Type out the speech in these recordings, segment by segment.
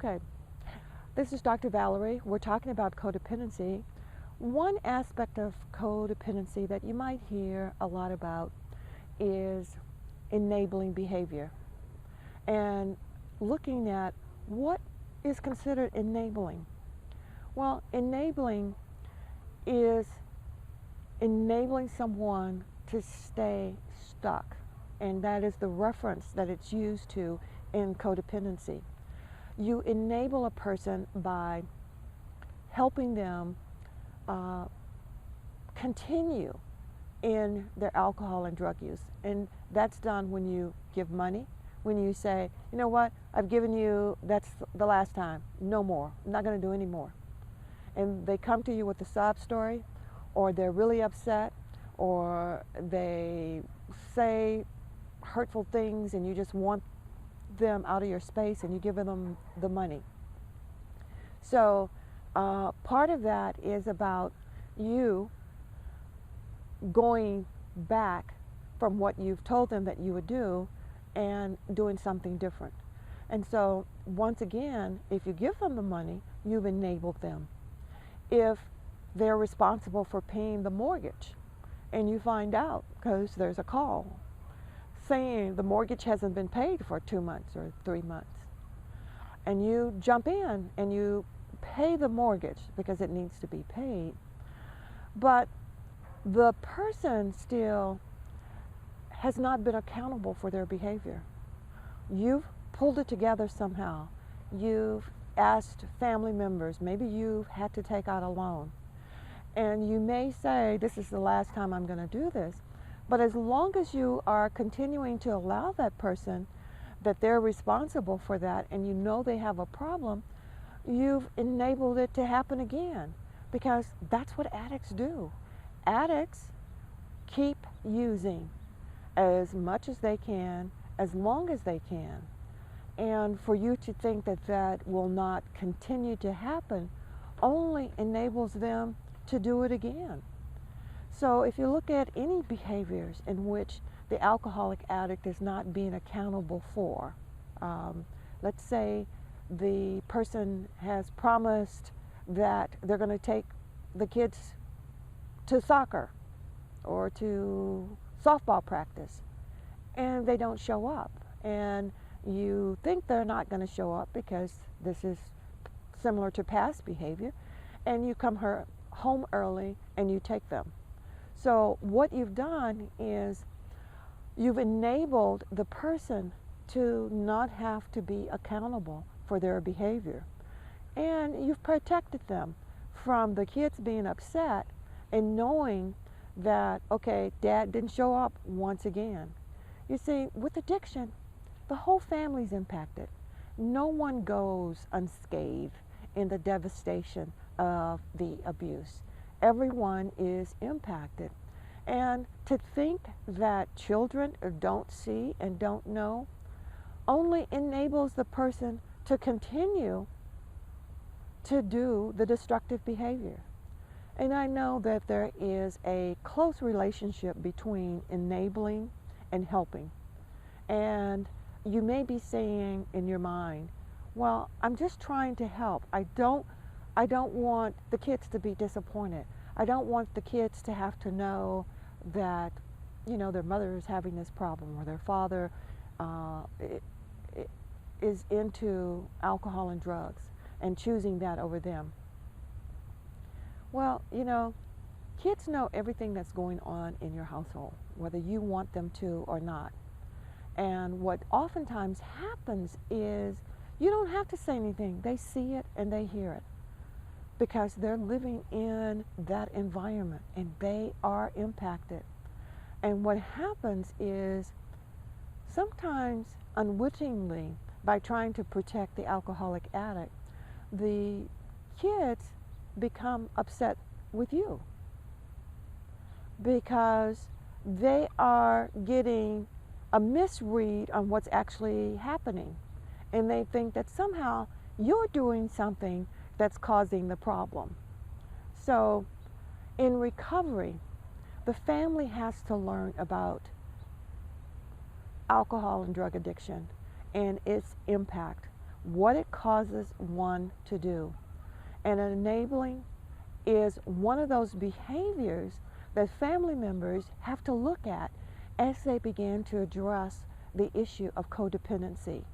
Okay, this is Dr. Valerie. We're talking about codependency. One aspect of codependency that you might hear a lot about is enabling behavior and looking at what is considered enabling. Well, enabling is enabling someone to stay stuck, and that is the reference that it's used to in codependency. You enable a person by helping them continue in their alcohol and drug use. And that's done when you give money, when you say, you know what, I've given you, that's the last time, no more, I'm not going to do any more. And they come to you with a sob story, or they're really upset, or they say hurtful things and you just want them out of your space and you give them the money. So part of that is about you going back from what you've told them that you would do and doing something different. And so once again, if you give them the money, you've enabled them. If they're responsible for paying the mortgage and you find out because there's a call saying the mortgage hasn't been paid for 2 months or 3 months, and you jump in and you pay the mortgage because it needs to be paid, but the person still has not been accountable for their behavior. You've pulled it together somehow. You've asked family members, maybe you've had to take out a loan, and you may say, this is the last time I'm going to do this. But as long as you are continuing to allow that person that they're responsible for that, and you know they have a problem, you've enabled it to happen again, because that's what addicts do. Addicts keep using as much as they can, as long as they can. And for you to think that that will not continue to happen only enables them to do it again. So if you look at any behaviors in which the alcoholic addict is not being accountable for, let's say the person has promised that they're going to take the kids to soccer or to softball practice, and they don't show up, and you think they're not going to show up because this is similar to past behavior, and you come home early and you take them. So what you've done is you've enabled the person to not have to be accountable for their behavior. And you've protected them from the kids being upset and knowing that, okay, dad didn't show up once again. You see, with addiction, the whole family's impacted. No one goes unscathed in the devastation of the abuse. Everyone is impacted. And to think that children don't see and don't know only enables the person to continue to do the destructive behavior. And I know that there is a close relationship between enabling and helping. And you may be saying in your mind, well, I'm just trying to help. I don't want the kids to be disappointed. I don't want the kids to have to know that, their mother is having this problem, or their father is into alcohol and drugs and choosing that over them. Well, kids know everything that's going on in your household, whether you want them to or not. And what oftentimes happens is you don't have to say anything. They see it and they hear it, because they're living in that environment and they are impacted. And what happens is sometimes unwittingly, by trying to protect the alcoholic addict, the kids become upset with you because they are getting a misread on what's actually happening, and they think that somehow you're doing something that's causing the problem. So in recovery, the family has to learn about alcohol and drug addiction and its impact, what it causes one to do. And enabling is one of those behaviors that family members have to look at as they begin to address the issue of codependency.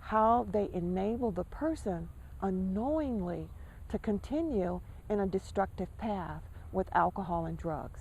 How they enable the person unknowingly to continue in a destructive path with alcohol and drugs.